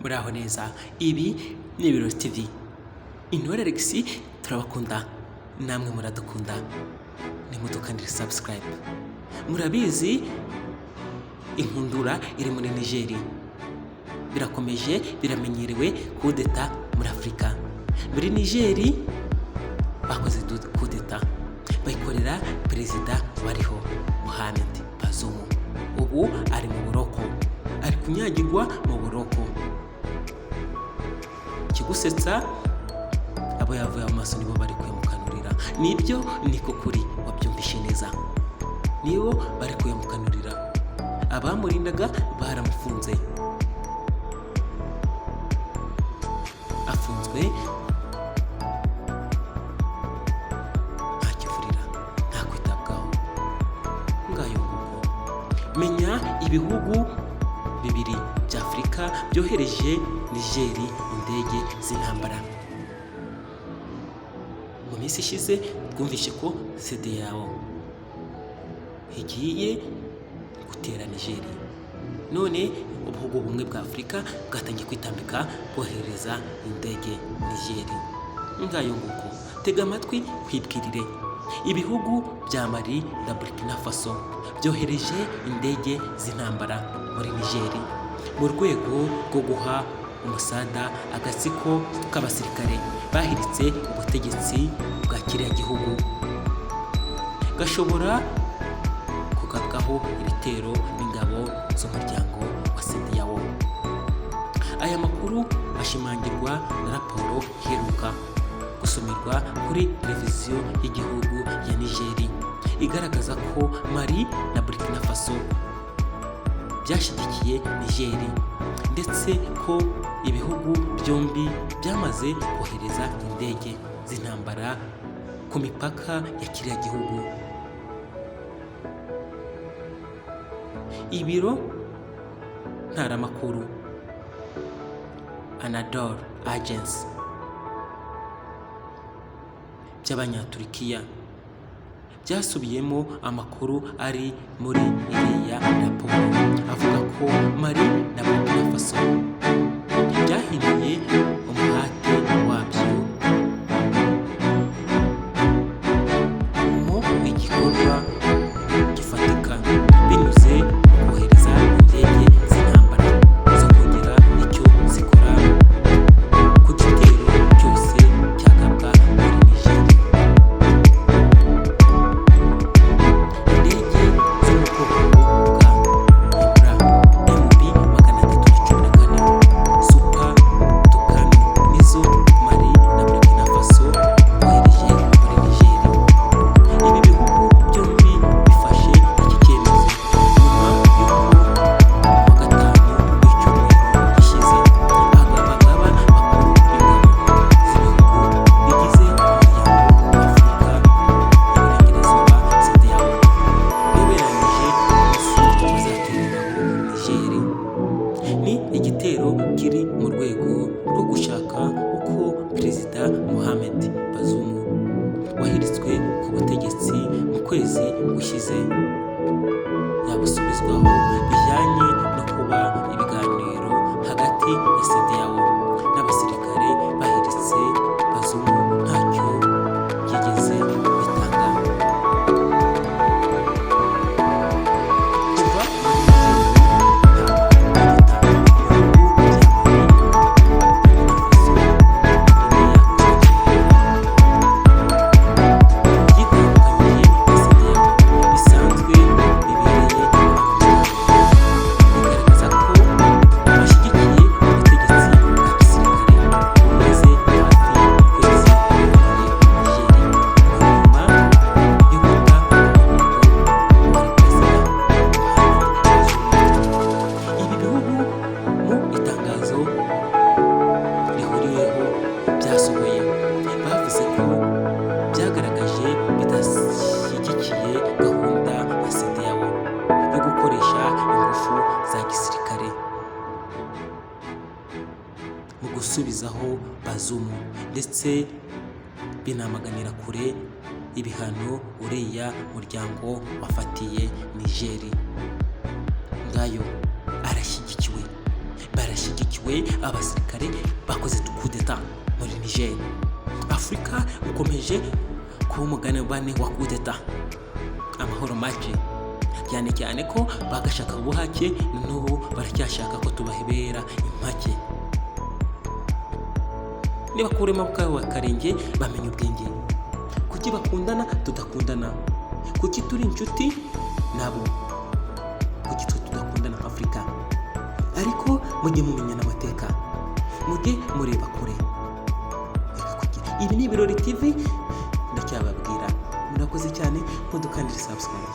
muraho neza. Ibi ni Ibirori TV. Intore Alex turabakunda, namwe muradukunda, nimudukandire subscribe. Murabizi inkundura iri muri Niger, birakomeje, biramenyerewe kudeta muri Afurika. Muri Niger bakoze kudeta, bayikorera perezida wariho Mohamed Bazoum. Ubu ari mu buroko, ari kunyagirwa mu buroko. Kigusetsa abo yavuye amaso nibo bari kwemukanurira. Nibyo, niko kuri, wabyumvishe neza, nibo bari kwemukanurira. Abamurindaga baramufunze, afunzwe nta kivurira, nta kwitabwaho. Ngayo nguko. Menya ibihugu bibiri bya Afurika byohereje Niger indege z'intambara. Mu minsi ishize twumvishe ko CEDEAO igiye gutera Niger. None ubuhugu bumwe bwa Afurika bwatangiye kwitambika bwohereza indege Niger. Ngayo nguko. Tega amatwi kwibwirire. Ibihugu bya Mali na Burkina Faso byohereje indege z'intambara muri Niger mu rwego rwo guha umusada agatsiko k'abasirikare bahiritse ubutegetsi bwa kiriya gihugu, gashobora kugabwaho ibitero n'ingabo z'umuryango wa CEDEAO. Aya makuru ashimangirwa na raporo iheruka gusomerwa kuri televiziyo y'igihugu ya Niger, igaragaza ko Mali na Burkina Faso byashyigikiye Niger, ndetse ko ibihugu byombi byamaze kohereza indege z'intambara ku mipaka ya kiriya gihugu. Ibiro ntaramakuru Anadolu Agency by'Abanyaturikiya byasubiyemo amakuru ari muri iriya raporo avuga ko Mali na Burkina Faso byahinduye umuhate wabyo mu igikorwa gifatika binyuze mu kohereza indege z'intambara zo kugira icyo zikora ku gitero cyose cyagabwa muri Niger. Indege zo mu bwoko bwa MB 314 Super Tucano nizo Mali na Burkina Faso bohereje muri Niger. Ibi bihugu byombi bifashe iki cyemezo nyuma y'uko kuwa gatanu w'icyumweru gishize abagaba bakuru b'ingabo z'ibihugu bigize umuryango wa Afurika y'Iburengerazuba CEDEAO bemeranyije umunsi bazatereraho Niger. Ni igitero kiri mu rwego rwo gushaka uko Perezida Mohamed Bazoum wahiritswe ku butegetsi mu kwezi gushize yabusubizwaho, bijyanye no kuba ibiganiro hagati ya CEDEAO n'abasirikare bahiritse Bazoum ntacyo byigeze bitanga. Kuva muri byasohoye bavuze ko byagaragaje bidashyigikiye gahunda ya CEDEAO yo gukoresha ingufu za gisirikare mu gusubizaho Bazoum, ndetse binamaganira kure ibihano uriya muryango wafatiye Niger. Ngayo arashyigikiwe, ashyigikiwe abasirikare bakoze kudeta muri Niger. Afurika ukomeje kuba umugabane wa kudeta, amahoro make, cyane cyane ko bagashaka ubuhake, n'ubu baracyashaka ko tubahebera impake. Niba kurema bwabo bakarenge bamenye ubwenge, kuki bakundana tudakundana, kuki turi inshuti nabo, kuki tudakundana Afurika. Ariko mujye mumenya n'amateka, mujye mureba kure. Ibi ni Ibirori TV, ndacyababwira. Murakoze cyane, mudukandire subscribe.